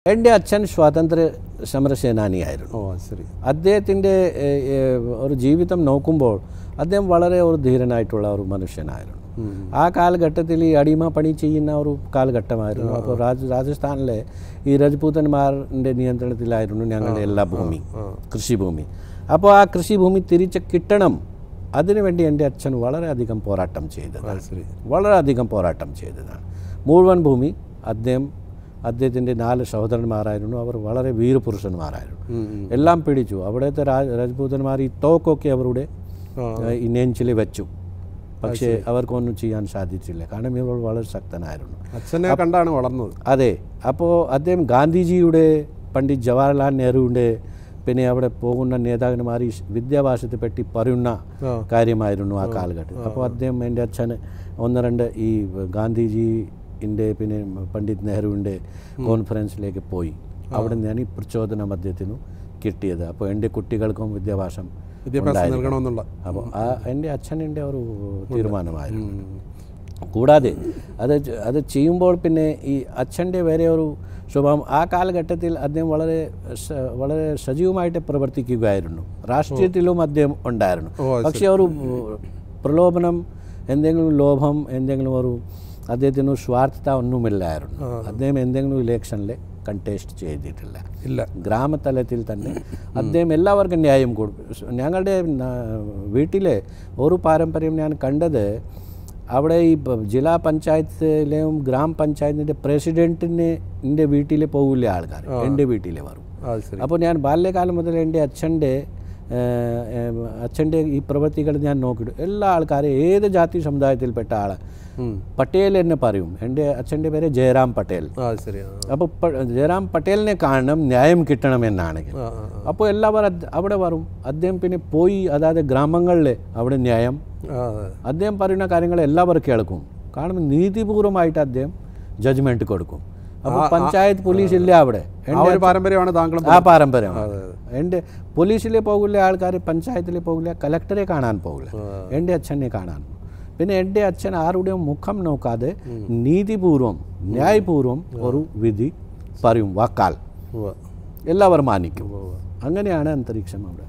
എൻ്റെ അച്ഛൻ സ്വാതന്ത്ര്യ സമര സേനാനിയായിരുന്നു. അദ്ദേഹത്തിൻ്റെ ഒരു ജീവിതം നോക്കുമ്പോൾ അദ്ദേഹം വളരെ ഒരു ധീരനായിട്ടുള്ള ഒരു മനുഷ്യനായിരുന്നു. ആ കാലഘട്ടത്തിൽ ഈ അടിമ പണി ചെയ്യുന്ന ഒരു കാലഘട്ടമായിരുന്നു. അപ്പോൾ രാജസ്ഥാനിലെ ഈ രജപൂതന്മാരുടെ നിയന്ത്രണത്തിലായിരുന്നു ഞങ്ങളുടെ എല്ലാ ഭൂമി, കൃഷിഭൂമി. അപ്പോൾ ആ കൃഷിഭൂമി തിരിച്ച് കിട്ടണം, അതിനുവേണ്ടി എൻ്റെ അച്ഛൻ വളരെയധികം പോരാട്ടം ചെയ്തതാണ്. വളരെയധികം പോരാട്ടം ചെയ്തതാണ്. മുഴുവൻ ഭൂമി അദ്ദേഹത്തിൻ്റെ 4 സഹോദരന്മാരായിരുന്നു. അവർ വളരെ വീരപുരുഷന്മാരായിരുന്നു. എല്ലാം പിടിച്ചു. അവിടുത്തെ രജപൂതന്മാർ ഈ തോക്കൊക്കെ അവരുടെ ഈ നെഞ്ചിൽ വെച്ചു. പക്ഷേ അവർക്കൊന്നും ചെയ്യാൻ സാധിച്ചില്ല. കാരണം ഇവർ വളരെ ശക്തനായിരുന്നു. അച്ഛനെ കണ്ടാണ് വളർന്നത്. അതെ. അപ്പോൾ അദ്ദേഹം ഗാന്ധിജിയുടെ, പണ്ഡിറ്റ് ജവഹർലാൽ നെഹ്റുവിൻ്റെ, പിന്നെ അവിടെ പോകുന്ന നേതാക്കന്മാർ ഈ വിദ്യാഭ്യാസത്തെ പറ്റി പറയുന്ന കാര്യമായിരുന്നു ആ കാലഘട്ടത്തിൽ. അപ്പോൾ അദ്ദേഹം, എൻ്റെ അച്ഛൻ 1-2 ഈ ഗാന്ധിജിൻ്റെ പിന്നെ പണ്ഡിറ്റ് നെഹ്റുവിൻ്റെ കോൺഫറൻസിലേക്ക് പോയി. അവിടെ നിന്നാണ് ഈ പ്രചോദനം അദ്ദേഹത്തിന് കിട്ടിയത്. അപ്പോൾ എൻ്റെ കുട്ടികൾക്കും വിദ്യാഭ്യാസം നൽകണമെന്നുള്ള അപ്പോൾ എൻ്റെ അച്ഛൻ്റെ ഒരു തീരുമാനമായിരുന്നു. കൂടാതെ അത് ചെയ്യുമ്പോൾ പിന്നെ ഈ അച്ഛൻ്റെ വേറെ ഒരു സ്വഭാവം, ആ കാലഘട്ടത്തിൽ അദ്ദേഹം വളരെ സജീവമായിട്ട് പ്രവർത്തിക്കുകയായിരുന്നു. രാഷ്ട്രീയത്തിലും അദ്ദേഹം ഉണ്ടായിരുന്നു. പക്ഷേ ഒരു പ്രലോഭനം, എന്തെങ്കിലും ലോഭം, എന്തെങ്കിലും ഒരു അദ്ദേഹത്തിന് സ്വാർത്ഥത ഒന്നുമില്ലായിരുന്നു. അദ്ദേഹം എന്തെങ്കിലും ഇലക്ഷനിൽ കണ്ടസ്റ്റ് ചെയ്തിട്ടില്ല. ഗ്രാമതലത്തിൽ തന്നെ അദ്ദേഹം എല്ലാവർക്കും ന്യായം കൊടുക്കും. ഞങ്ങളുടെ വീട്ടിലെ ഒരു പാരമ്പര്യം ഞാൻ കണ്ടത്, അവിടെ ഈ ജില്ലാ പഞ്ചായത്തിലെയും ഗ്രാമപഞ്ചായത്തിൻ്റെ പ്രസിഡൻറ്റിൻ്റെ വീട്ടിൽ പോകില്ല ആൾക്കാർ, എൻ്റെ വീട്ടിൽ വരും. അപ്പോൾ ഞാൻ ബാല്യകാലം മുതൽ എൻ്റെ അച്ഛൻ്റെ ഈ പ്രവൃത്തികൾ ഞാൻ നോക്കിയിട്ടു. എല്ലാ ആൾക്കാരും ഏത് ജാതി സമുദായത്തിൽപ്പെട്ട ആൾ പട്ടേൽ എന്നെ പറയും. എൻ്റെ അച്ഛൻ്റെ പേര് ജയറാം പട്ടേൽ. അപ്പോൾ ജയറാം പട്ടേലിനെ കാണണം, ന്യായം കിട്ടണമെന്നാണെങ്കിൽ. അപ്പോൾ എല്ലാവരും അവിടെ വരും. അദ്ദേഹം പിന്നെ പോയി, അതായത് ഗ്രാമങ്ങളിൽ അവിടെ ന്യായം അദ്ദേഹം പറയുന്ന കാര്യങ്ങൾ എല്ലാവരും കേൾക്കും. കാരണം നീതിപൂർവമായിട്ട് അദ്ദേഹം ജഡ്ജ്മെൻറ്റ് കൊടുക്കും. അപ്പോൾ പഞ്ചായത്ത് പോലീസ് ഇല്ല അവിടെ. പാരമ്പര്യമാണ് താങ്കൾ. ആ പാരമ്പര്യമാണ്. എൻ്റെ പോലീസിൽ പോകില്ല ആൾക്കാർ, പഞ്ചായത്തിൽ പോകില്ല, കലക്ടറെ കാണാൻ പോകില്ല, എൻ്റെ അച്ഛനെ കാണാൻ. പിന്നെ എൻ്റെ അച്ഛൻ ആരുടെയും മുഖം നോക്കാതെ നീതിപൂർവം, ന്യായപൂർവം ഒരു വിധി പറയും, വാക്കാൽ എല്ലാവരും മാനിക്കും. അങ്ങനെയാണ് അന്തരീക്ഷം അവിടെ.